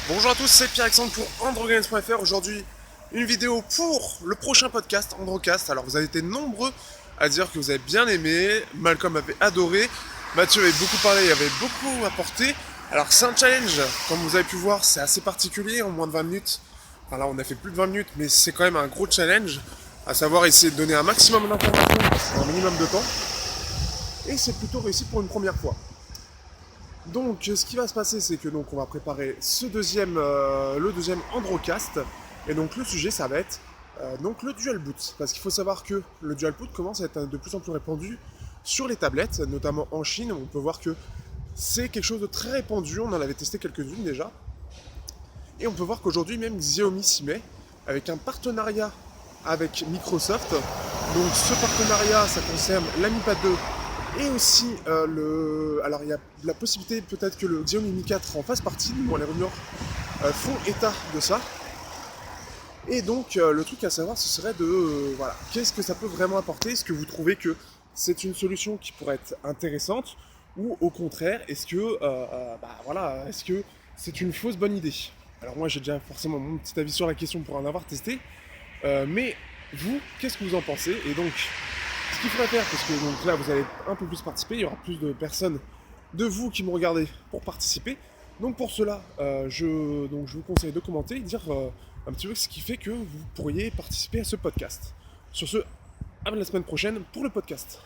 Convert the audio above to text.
Bonjour à tous, c'est Pierre-Alexandre pour AndroGames.fr. Aujourd'hui, une vidéo pour le prochain podcast Androcast. Alors, vous avez été nombreux à dire que vous avez bien aimé, Malcolm avait adoré, Mathieu avait beaucoup parlé, il avait beaucoup apporté. Alors, c'est un challenge, comme vous avez pu voir, c'est assez particulier en moins de 20 minutes. Enfin là, on a fait plus de 20 minutes, mais c'est quand même un gros challenge, à savoir essayer de donner un maximum d'informations en un minimum de temps. Et c'est plutôt réussi pour une première fois. Donc, ce qui va se passer, c'est que donc on va préparer le deuxième Androcast, et donc le sujet, ça va être donc le dual boot, parce qu'il faut savoir que le dual boot commence à être de plus en plus répandu sur les tablettes, notamment en Chine. On peut voir que c'est quelque chose de très répandu. On en avait testé quelques-unes déjà, et on peut voir qu'aujourd'hui même Xiaomi s'y met avec un partenariat avec Microsoft. Donc, ce partenariat, ça concerne l'Ami Pad 2 et aussi Alors il y a la possibilité peut-être que le Xiaomi Mi 4 en fasse partie, du moins les rumeurs font état de ça. Et donc le truc à savoir ce serait voilà, qu'est-ce que ça peut vraiment apporter. Est-ce que vous trouvez que c'est une solution qui pourrait être intéressante, ou au contraire, est-ce que c'est une fausse bonne idée? Alors moi j'ai déjà forcément mon petit avis sur la question pour en avoir testé, mais vous, qu'est-ce que vous en pensez? Et donc ce qu'il faudrait faire, parce que donc là vous allez un peu plus participer, il y aura plus de personnes de vous qui me regardez pour participer. Donc pour cela, je vous conseille de commenter et dire un petit peu ce qui fait que vous pourriez participer à ce podcast. Sur ce, à la semaine prochaine pour le podcast.